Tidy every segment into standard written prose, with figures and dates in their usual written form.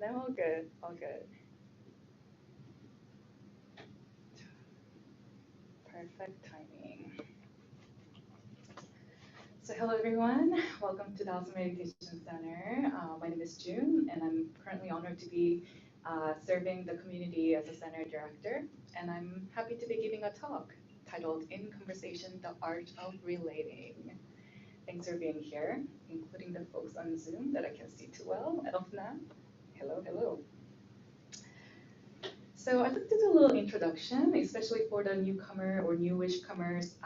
No, all good, all good. Perfect timing. So hello everyone, welcome to the Awesome Meditation Center. My name is June and I'm currently honored to be serving the community as a center director. And I'm happy to be giving a talk titled In Conversation, the Art of Relating. Thanks for being here, including the folks on Zoom that I can see too well. Elfna, hello, hello. So I'd like to do a little introduction, especially for the newcomer or newish comers,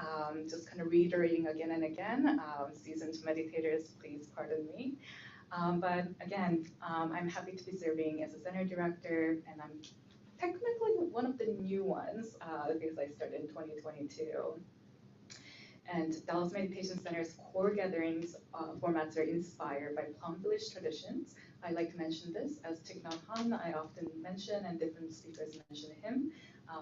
just kind of reiterating again and again. Seasoned meditators, please pardon me. But again, I'm happy to be serving as a center director, and I'm technically one of the new ones because I started in 2022. And Dallas Meditation Center's core gatherings formats are inspired by Plum Village traditions. I like to mention this as Thich Nhat Hanh, I often mention, and different speakers mention him.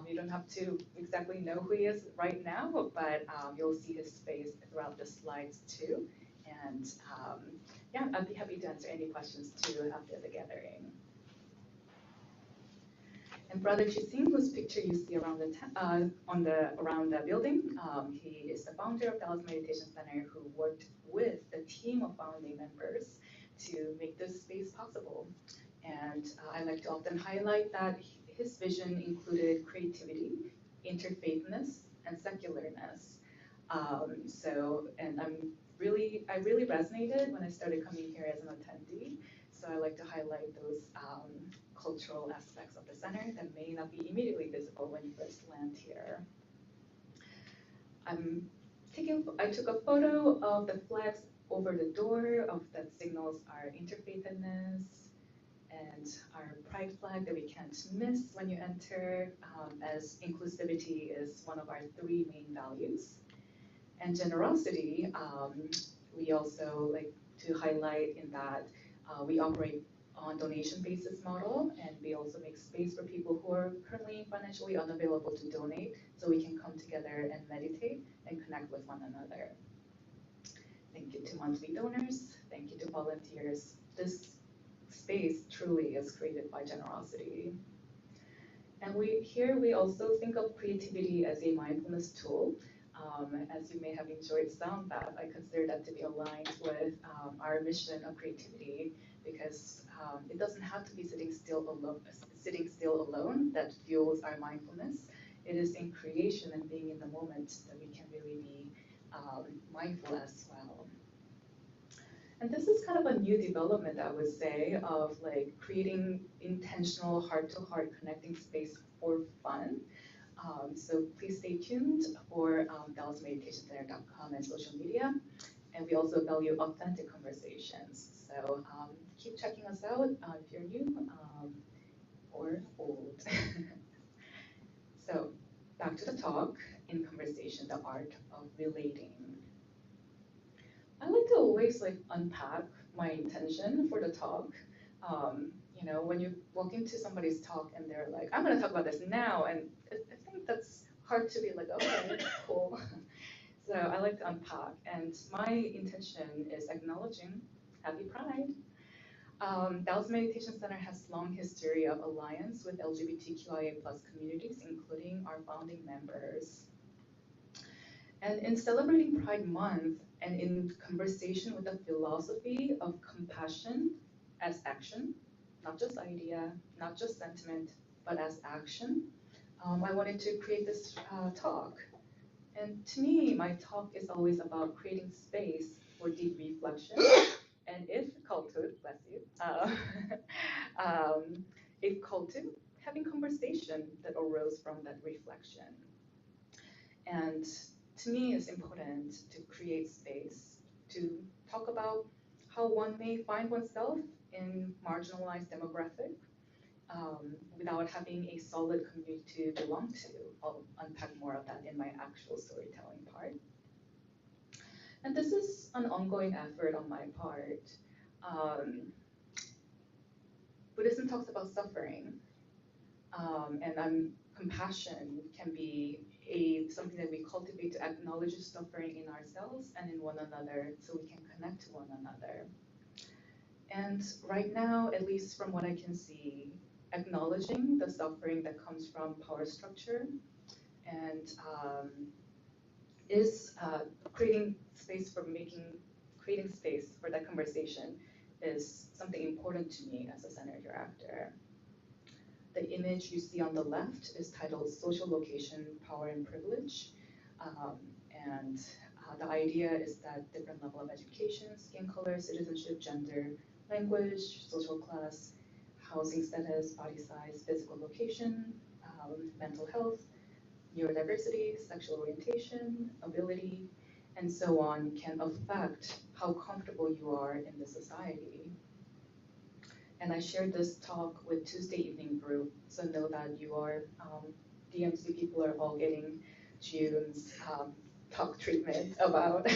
You don't have to exactly know who he is right now, but you'll see his face throughout the slides too. And yeah, I'd be happy to answer any questions too after the gathering. And Brother Chising, whose picture you see around around the building, he is the founder of Dallas Meditation Center, who worked with the team of founding members to make this space possible. And I like to often highlight that his vision included creativity, interfaithness, and secularness. And I really resonated when I started coming here as an attendee. So I like to highlight those cultural aspects of the center that may not be immediately visible when you first land here. I took a photo of the flags over the door that signals our interfaithness and our pride flag that we can't miss when you enter, as inclusivity is one of our 3 main values. And generosity, we also like to highlight in that we operate on donation basis model, and we also make space for people who are currently financially unavailable to donate, so we can come together and meditate and connect with one another. Thank you to monthly donors. Thank you to volunteers. This space truly is created by generosity. And we also think of creativity as a mindfulness tool. As you may have enjoyed Sound Bath, I consider that to be aligned with our mission of creativity, because it doesn't have to be sitting still alone that fuels our mindfulness. It is in creation and being in the moment that we can really be mindful as well. And this is kind of a new development, I would say, of like creating intentional heart-to-heart connecting space for fun. So please stay tuned for DallasMeditationCenter.com and social media. And we also value authentic conversations. So keep checking us out if you're new or old. So back to the talk, In Conversation, the Art of Relating. I like to always like unpack my intention for the talk. You know, when you walk into somebody's talk and they're like, I'm going to talk about this now, and I think that's hard to be like, okay, cool. So I like to unpack, and my intention is acknowledging Happy Pride. Dallas Meditation Center has long history of alliance with LGBTQIA+ communities, including our founding members. And in celebrating Pride Month and in conversation with the philosophy of compassion as action, not just idea, not just sentiment, but as action, I wanted to create this talk. And to me, my talk is always about creating space for deep reflection. And if called to, bless you, if called to, having conversation that arose from that reflection. And to me, it's important to create space to talk about how one may find oneself in marginalized demographic without having a solid community to belong to. I'll unpack more of that in my actual storytelling part. And this is an ongoing effort on my part. Buddhism talks about suffering, and compassion can be something that we cultivate to acknowledge suffering in ourselves and in one another, so we can connect to one another. And right now, at least from what I can see, acknowledging the suffering that comes from power structure and is creating space for creating space for that conversation is something important to me as a center director. The image you see on the left is titled Social Location, Power and Privilege. Um, and the idea is that different level of education, skin color, citizenship, gender, language, social class, housing status, body size, physical location, mental health, neurodiversity, sexual orientation, ability, and so on can affect how comfortable you are in the society. And I shared this talk with Tuesday evening group, so know that you are, DMC people are all getting Jiyoon's talk treatment about.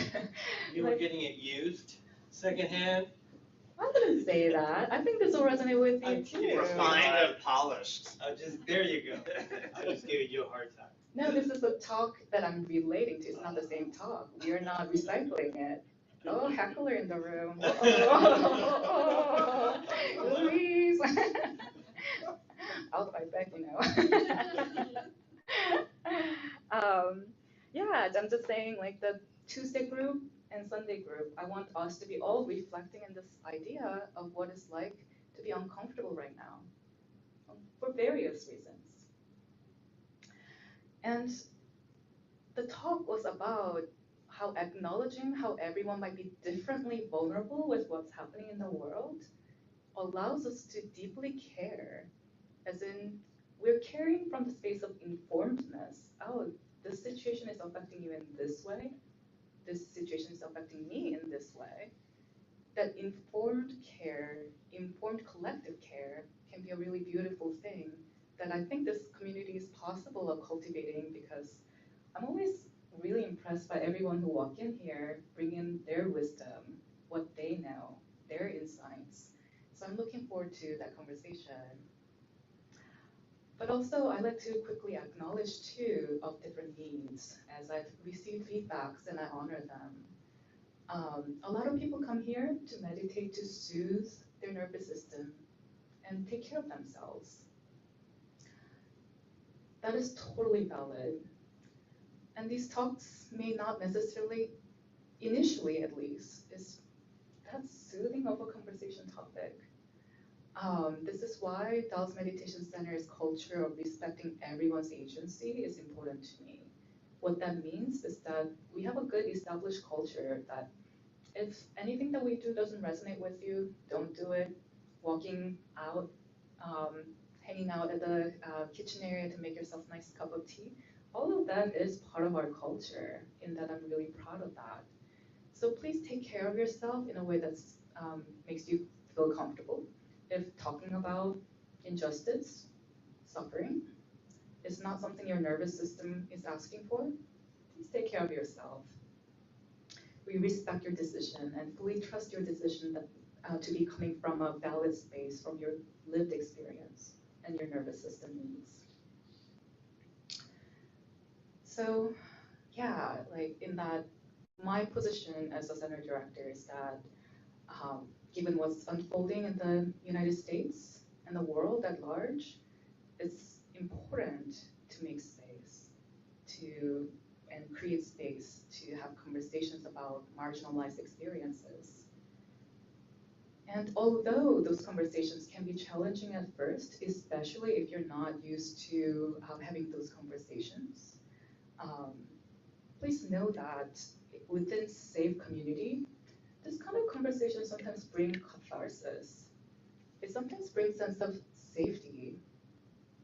You were getting it used secondhand? I wouldn't say that. I think this will resonate with you too. Refined and polished. There you go. I just gave you a hard time. No, this is a talk that I'm relating to. It's not the same talk. We are not recycling it. Oh, heckler in the room. Oh, Louise. I'll fight back, yeah, I'm just saying, like the Tuesday group and Sunday group, I want us to be all reflecting in this idea of what it's like to be uncomfortable right now, for various reasons. And the talk was about how acknowledging how everyone might be differently vulnerable with what's happening in the world allows us to deeply care, as in we're caring from the space of informedness. Oh, this situation is affecting you in this way. This situation is affecting me in this way. That informed care, informed collective care can be a really beautiful thing that I think this community is possible of cultivating, because I'm always really impressed by everyone who walk in here, bring in their wisdom, what they know, their insights. So I'm looking forward to that conversation. But also, I like to quickly acknowledge too of different needs, as I've received feedbacks and I honor them. A lot of people come here to meditate, to soothe their nervous system and take care of themselves. That is totally valid. And these talks may not necessarily, initially at least, is that soothing of a conversation topic. This is why Tao's Meditation Center's culture of respecting everyone's agency is important to me. What that means is that we have a good established culture that if anything that we do doesn't resonate with you, don't do it. Walking out, hanging out at the kitchen area to make yourself a nice cup of tea, all of that is part of our culture, in that I'm really proud of that. So please take care of yourself in a way that makes you feel comfortable. If talking about injustice, suffering, is not something your nervous system is asking for, please take care of yourself. We respect your decision and fully trust your decision that, to be coming from a valid space from your lived experience and your nervous system needs. So yeah, like in that, my position as a center director is that given what's unfolding in the United States and the world at large, it's important to make space to and create space to have conversations about marginalized experiences. And although those conversations can be challenging at first, especially if you're not used to having those conversations, please know that within safe community, this kind of conversation sometimes brings catharsis. It sometimes brings sense of safety.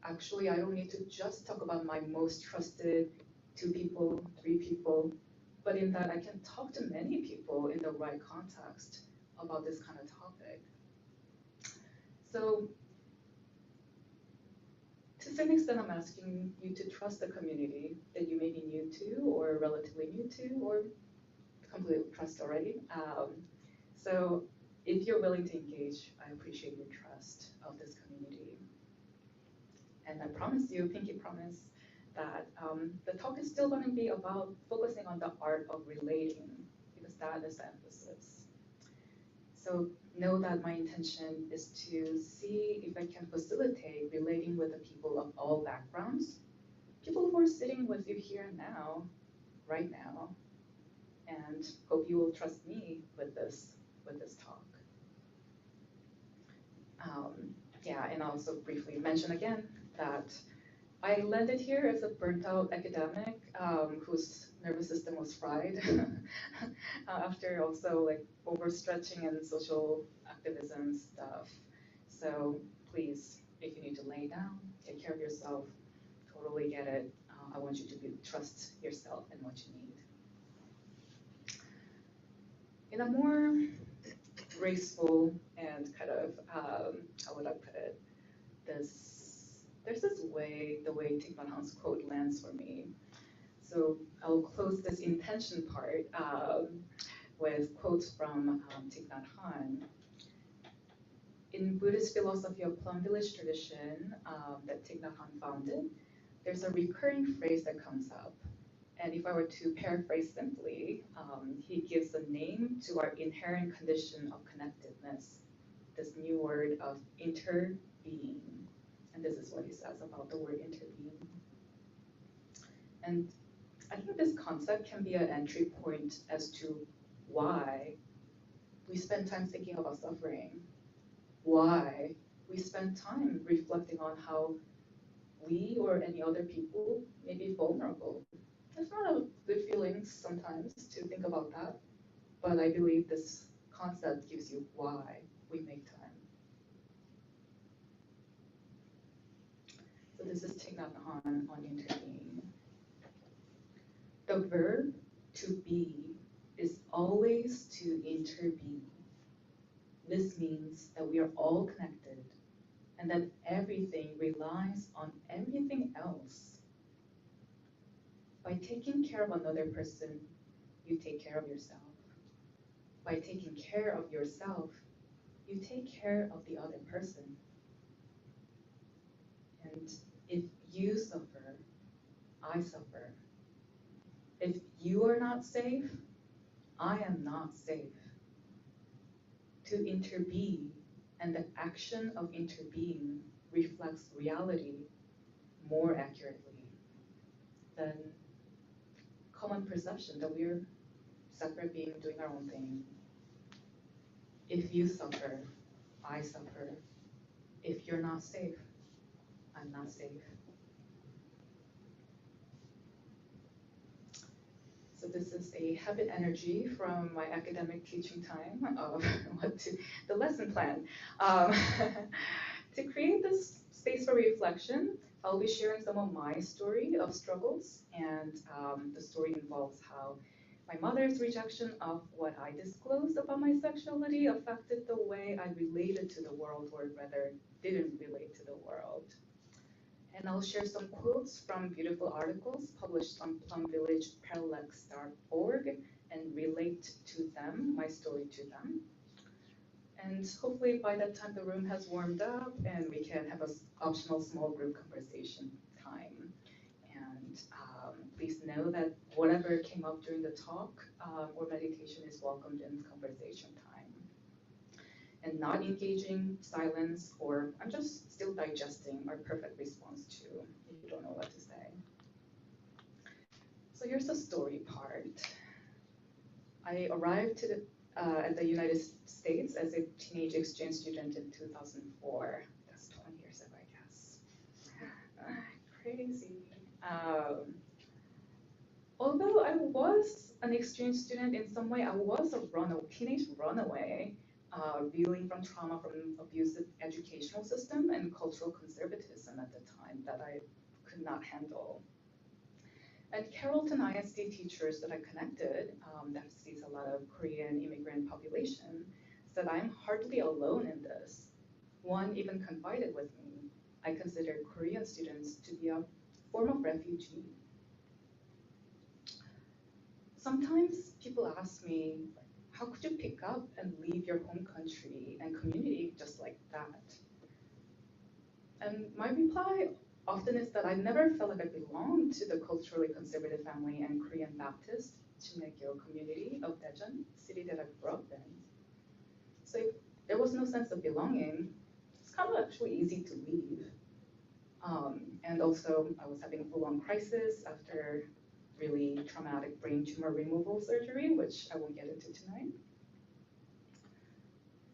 Actually, I don't need to just talk about my most trusted 2 people, 3 people, but in that I can talk to many people in the right context about this kind of topic. So to some extent, I'm asking you to trust the community that you may be new to or relatively new to or completely trust already. So if you're willing to engage, I appreciate your trust of this community. And I promise you, pinky promise, that the talk is still going to be about focusing on the art of relating, because that is the emphasis. So know that my intention is to see if I can facilitate relating with the people of all backgrounds, people who are sitting with you here and now, right now, and hope you will trust me with this talk. Yeah, and also briefly mention again that I landed here as a burnt out academic whose nervous system was fried after also like overstretching and social activism stuff. So please, if you need to lay down, take care of yourself, totally get it. I want you to trust yourself and what you need. In a more graceful and kind of, how would I put it, there's this way, the way Thich Nhat Hanh's quote lands for me. So I'll close this intention part with quotes from Thich Nhat Hanh. In Buddhist philosophy of Plum Village tradition that Thich Nhat Hanh founded, there's a recurring phrase that comes up. And if I were to paraphrase simply, he gives a name to our inherent condition of connectedness, this new word of interbeing. And this is what he says about the word interbeing. And I think this concept can be an entry point as to why we spend time thinking about suffering, why we spend time reflecting on how we or any other people may be vulnerable. It's not a good feeling sometimes to think about that, but I believe this concept gives you why we make time. So this is Thich Nhat Hanh on interbeing. The verb to be is always to intervene. This means that we are all connected and that everything relies on everything else. By taking care of another person, you take care of yourself. By taking care of yourself, you take care of the other person. And if you suffer, I suffer. If you are not safe, I am not safe. To intervene and the action of interbeing reflects reality more accurately than common perception that we're separate beings doing our own thing. If you suffer, I suffer. If you're not safe, I'm not safe. So this is a habit energy from my academic teaching time of the lesson plan. To create this space for reflection, I'll be sharing some of my story of struggles, and the story involves how my mother's rejection of what I disclosed about my sexuality affected the way I related to the world, or rather didn't relate to the world. And I'll share some quotes from beautiful articles published on plumvillageparallels.org and relate to them, my story to them. And hopefully by that time the room has warmed up and we can have an optional small group conversation time. And please know that whatever came up during the talk or meditation is welcomed in conversation time. And not engaging, silence, or I'm just still digesting are perfect response to if you don't know what to say. So here's the story part. I arrived to at the United States as a teenage exchange student in 2004. That's 20 years ago, I guess. Crazy. Although I was an exchange student in some way, I was a teenage runaway. Reeling from trauma from abusive educational system and cultural conservatism at the time that I could not handle. And Carrollton ISD teachers that I connected, that sees a lot of Korean immigrant population, said I'm hardly alone in this. One even confided with me, I consider Korean students to be a form of refugee. Sometimes people ask me, how could you pick up and leave your home country and community just like that? And my reply often is that I never felt like I belonged to the culturally conservative family and Korean Baptist Chimnekyo community of Daejeon, city that I grew up in. So if there was no sense of belonging, it's kind of actually easy to leave. And also, I was having a full-on crisis after really traumatic brain tumor removal surgery, which I won't get into tonight.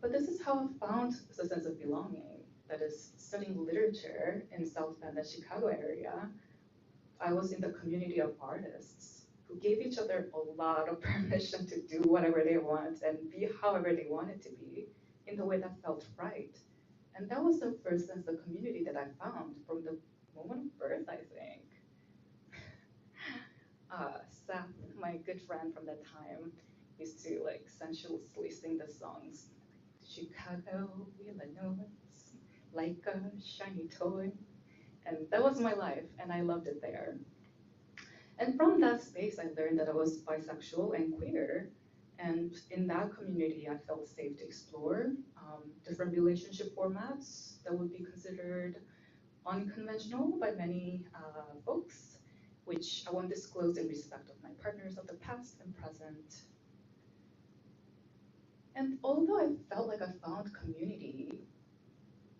But this is how I found the sense of belonging. That is, studying literature in South Bend and Chicago area. I was in the community of artists who gave each other a lot of permission to do whatever they want and be however they wanted to be in the way that felt right. And that was the first sense of community that I found from the moment of birth, I think. Seth, my good friend from that time, used to like sensuously sing the songs. Chicago, Illinois, like a shiny toy. And that was my life, and I loved it there. And from that space, I learned that I was bisexual and queer. And in that community, I felt safe to explore different relationship formats that would be considered unconventional by many folks, which I won't disclose in respect of my partners of the past and present. And although I felt like I found community,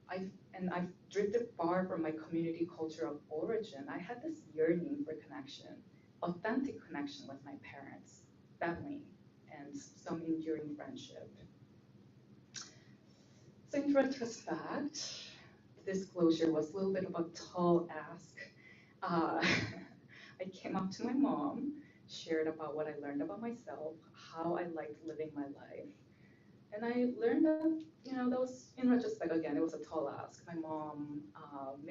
I've drifted far from my community culture of origin, I had this yearning for connection, authentic connection with my parents, family, and some enduring friendship. So in retrospect, the disclosure was a little bit of a tall ask. Uh, I came up to my mom, shared about what I learned about myself, how I liked living my life. And I learned that, that was, in retrospect, again, it was a tall ask. My mom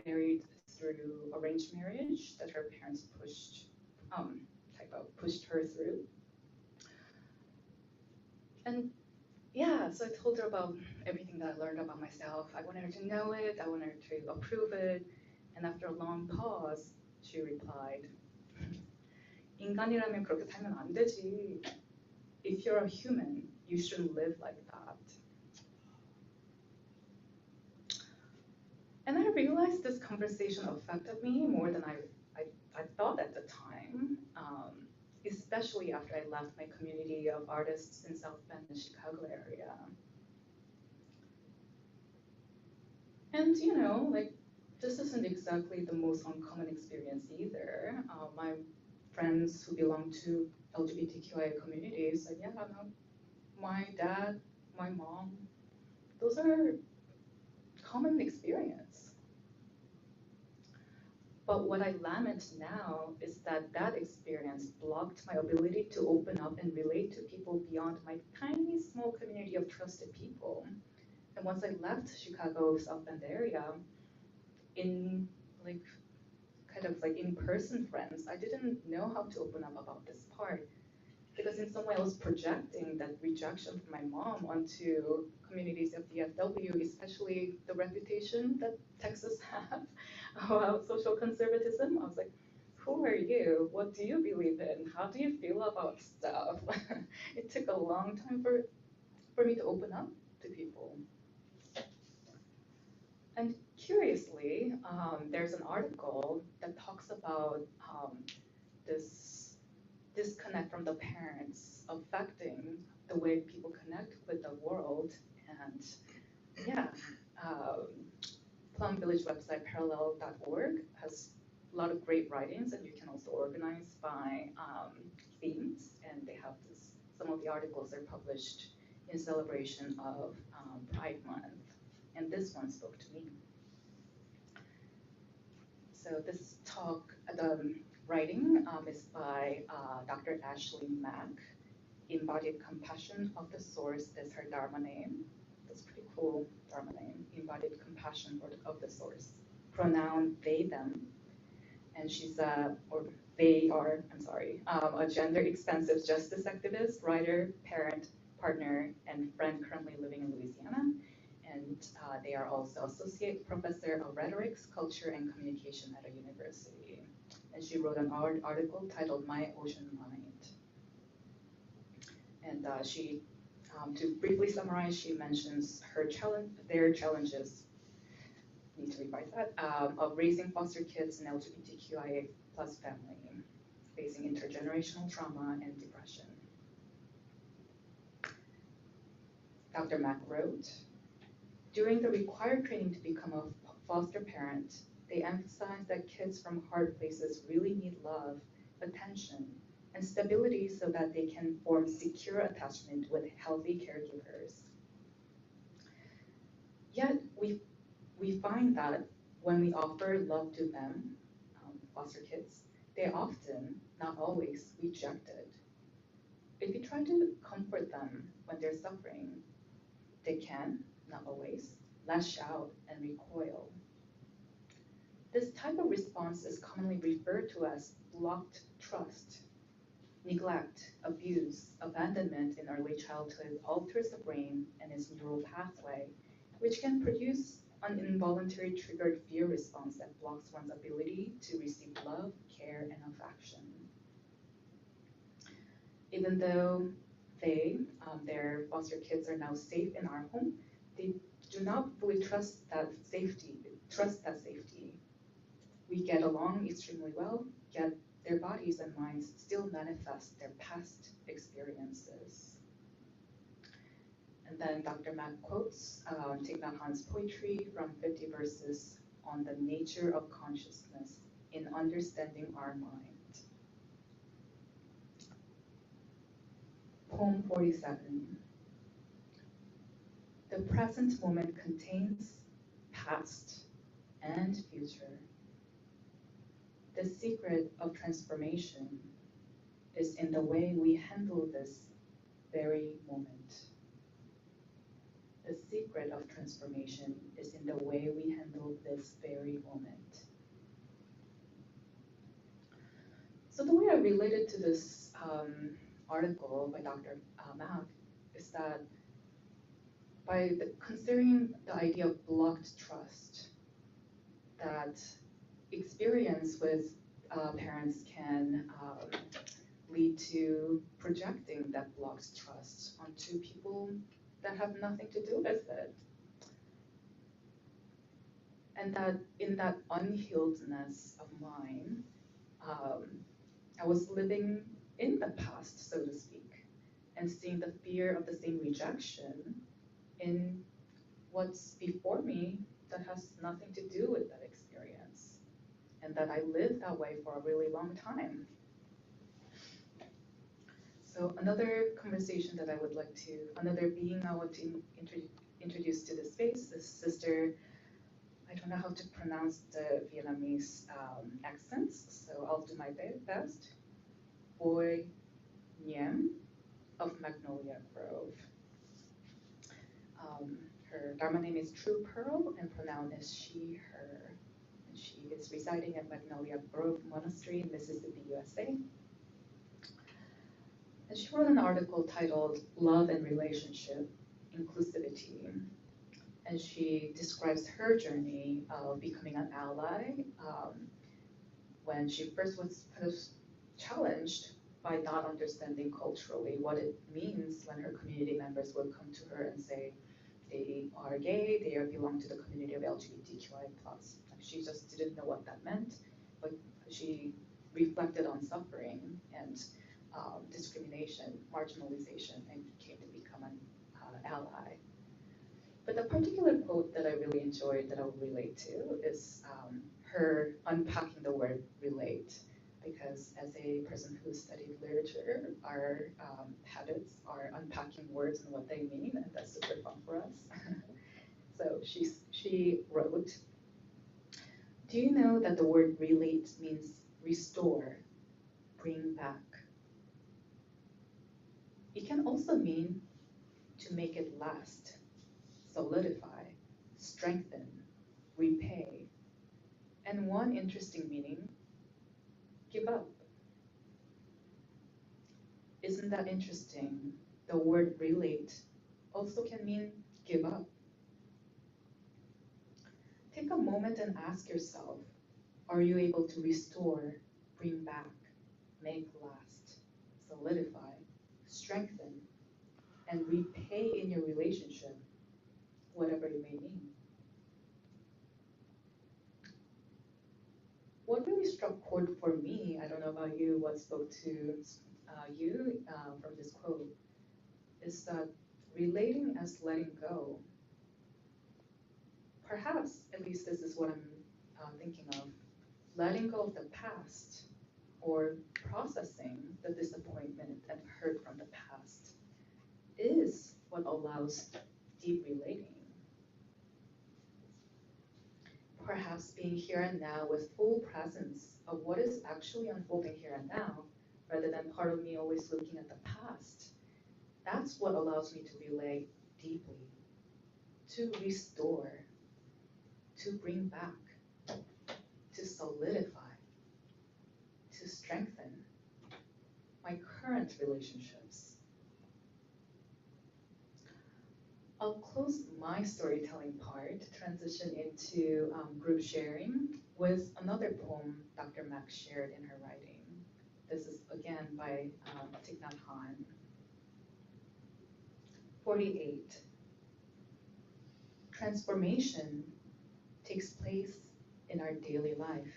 married through arranged marriage that her parents pushed her through. And yeah, so I told her about everything that I learned about myself. I wanted her to know it, I wanted her to approve it. And after a long pause, she replied, 인간이라면 그렇게 살면 안 되지. If you're a human, you shouldn't live like that. And I realized this conversation affected me more than I thought at the time, especially after I left my community of artists in South Bend and Chicago area. And like, this isn't exactly the most uncommon experience either. My friends who belong to LGBTQIA communities said, yeah, no, my dad, my mom, those are common experience. But what I lament now is that that experience blocked my ability to open up and relate to people beyond my tiny small community of trusted people. And once I left Chicago, South Bend area, in like kind of like in-person friends, I didn't know how to open up about this part. Because in some way I was projecting that rejection from my mom onto communities of DFW, especially the reputation that Texas has about social conservatism. I was like, who are you? What do you believe in? How do you feel about stuff? It took a long time for me to open up to people. And curiously, there's an article that talks about this disconnect from the parents affecting the way people connect with the world. And yeah, Plum Village website parallel.org has a lot of great writings, and you can also organize by themes. And they have this, some of the articles are published in celebration of Pride Month. And this one spoke to me. So this talk, the writing is by Dr. Ashley Mack. Embodied Compassion of the Source is her Dharma name. That's pretty cool Dharma name. Embodied Compassion of the Source. Pronoun they, them. And she's a gender expansive justice activist, writer, parent, partner, and friend currently living in Louisiana. And they are also associate professor of rhetorics, culture, and communication at a university. And she wrote an article titled My Ocean Mind. And to briefly summarize, she mentions their challenges, need to revise that, of raising foster kids in LGBTQIA plus family, facing intergenerational trauma and depression. Dr. Mack wrote, during the required training to become a foster parent, they emphasize that kids from hard places really need love, attention, and stability so that they can form secure attachment with healthy caregivers. Yet we find that when we offer love to them, foster kids, they often, not always, reject it. If you try to comfort them when they're suffering, they can, not always, lash out and recoil. This type of response is commonly referred to as blocked trust. Neglect, abuse, abandonment in early childhood alters the brain and its neural pathway, which can produce an involuntary triggered fear response that blocks one's ability to receive love, care, and affection. Even though their foster kids are now safe in our home, they do not fully trust that safety. We get along extremely well, yet their bodies and minds still manifest their past experiences. And then Dr. Mack quotes Thich Nhat Hanh's poetry from 50 verses on the nature of consciousness in understanding our mind. Poem 47. The present moment contains past and future. The secret of transformation is in the way we handle this very moment. The secret of transformation is in the way we handle this very moment. So the way I related to this article by Dr. Mack is that by considering the idea of blocked trust, that experience with parents can lead to projecting that blocked trust onto people that have nothing to do with it. And that in that unhealedness of mine, I was living in the past, so to speak, and seeing the fear of the same rejection in what's before me that has nothing to do with that experience, and that I lived that way for a really long time. So another conversation that I would like to, another being I want to introduce to this space is Sister, I don't know how to pronounce the Vietnamese accents, so I'll do my best. Boi Nhiem of Magnolia Grove. Her Dharma name is True Pearl and pronoun is she, her. And she is residing at Magnolia Grove Monastery in Mississippi, USA. And she wrote an article titled Love and Relationship, Inclusivity. And she describes her journey of becoming an ally when she first was kind of challenged by not understanding culturally what it means when her community members would come to her and say they are gay, they belong to the community of LGBTQI+. She just didn't know what that meant, but she reflected on suffering and discrimination, marginalization, and came to become an ally. But the particular quote that I really enjoyed that I'll relate to is her unpacking the word relate, because as a person who studied literature, our habits are unpacking words and what they mean, and that's super fun for us. So she wrote, do you know that the word relate means restore, bring back? It can also mean to make it last, solidify, strengthen, repay, and one interesting meaning, give up. Isn't that interesting? The word relate also can mean give up. Take a moment and ask yourself, are you able to restore, bring back, make last, solidify, strengthen, and repay in your relationship, whatever it may mean? What really struck chord for me, I don't know about you, what spoke to you from this quote, is that relating as letting go. Perhaps, at least this is what I'm thinking of, letting go of the past or processing the disappointment and hurt from the past is what allows deep relating. Perhaps being here and now with full presence of what is actually unfolding here and now, rather than part of me always looking at the past. That's what allows me to relate deeply, to restore, to bring back, to solidify, to strengthen my current relationships. I'll close my storytelling part, transition into group sharing with another poem Dr. Mack shared in her writing. This is again by Thich Nhat Hanh. 48. Transformation takes place in our daily life.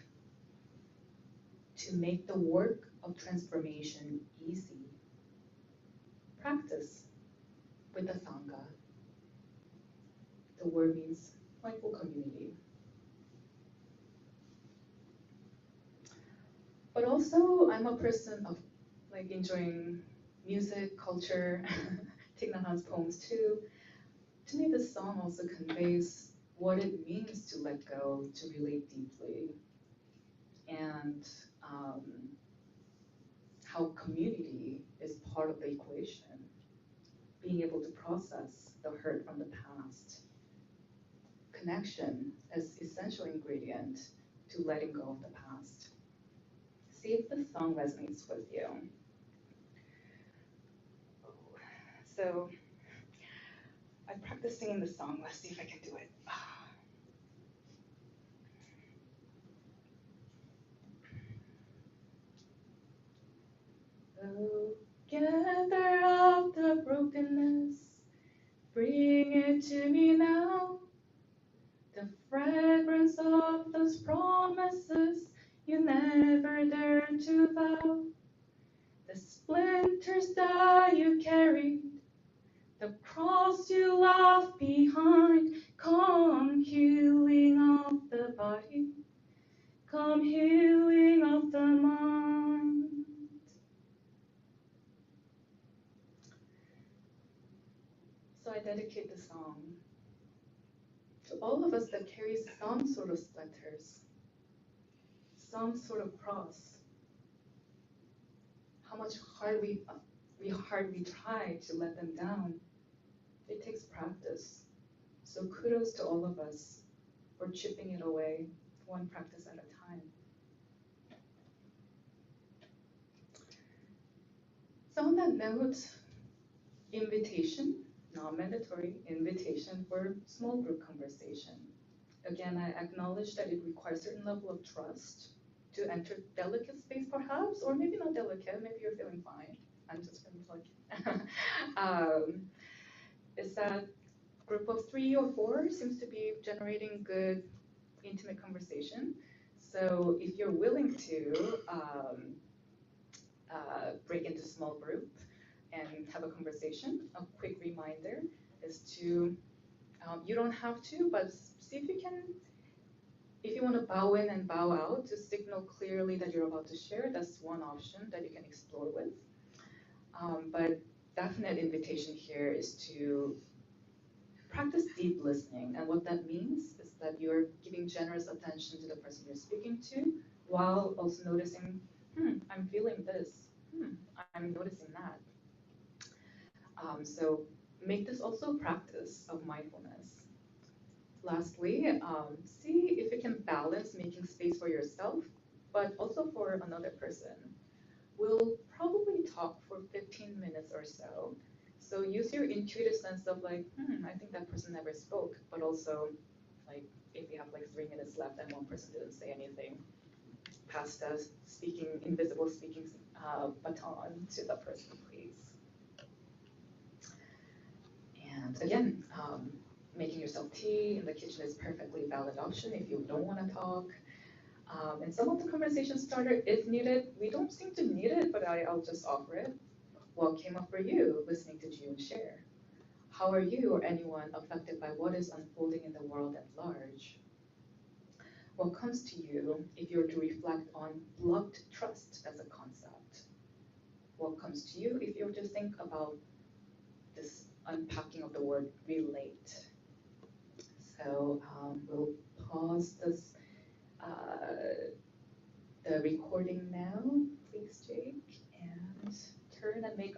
To make the work of transformation easy, practice with the Sangha. The word means mindful community. But also, I'm a person of like enjoying music, culture, Thich Nhat Hanh's poems too. To me, this song also conveys what it means to let go, to relate deeply, and how community is part of the equation. Being able to process the hurt from the past. Connection as essential ingredient to letting go of the past. See if the song resonates with you. So I practiced singing the song. Let's see if I can do it. Oh, gather up the brokenness, bring it to me now. The fragrance of those promises you never dared to vow. The splinters that you carried, the cross you left behind. Come healing of the body, come healing of the mind. So I dedicate the song to all of us that carry some sort of splinters, some sort of cross. How much hard we try to let them down. It takes practice. So kudos to all of us for chipping it away, one practice at a time. So on that note, invitation, non-mandatory invitation for small group conversation. Again, I acknowledge that it requires a certain level of trust to enter delicate space perhaps, or maybe not delicate, maybe you're feeling fine. I'm just gonna plug. Is that group of 3 or 4 seems to be generating good intimate conversation. So if you're willing to break into small group and have a conversation, a quick reminder is to, you don't have to, but see if you can, if you want to bow in and bow out to signal clearly that you're about to share, that's one option that you can explore with. But definite invitation here is to practice deep listening. And what that means is that you're giving generous attention to the person you're speaking to, while also noticing, I'm feeling this, I'm noticing that. So make this also a practice of mindfulness. Lastly, see if you can balance making space for yourself, but also for another person. We'll probably talk for 15 minutes or so. So use your intuitive sense of like, I think that person never spoke, but also like if you have like 3 minutes left and one person didn't say anything, pass the invisible speaking baton to the person, please. And again, making yourself tea in the kitchen is perfectly valid option if you don't want to talk. And some of the conversation starter is needed. We don't seem to need it, but I'll just offer it. What came up for you listening to Jiyoon share? How are you or anyone affected by what is unfolding in the world at large? What comes to you if you're to reflect on blocked trust as a concept? What comes to you if you're to think about this unpacking of the word relate? So we'll pause this the recording now, please, Jake, and turn and make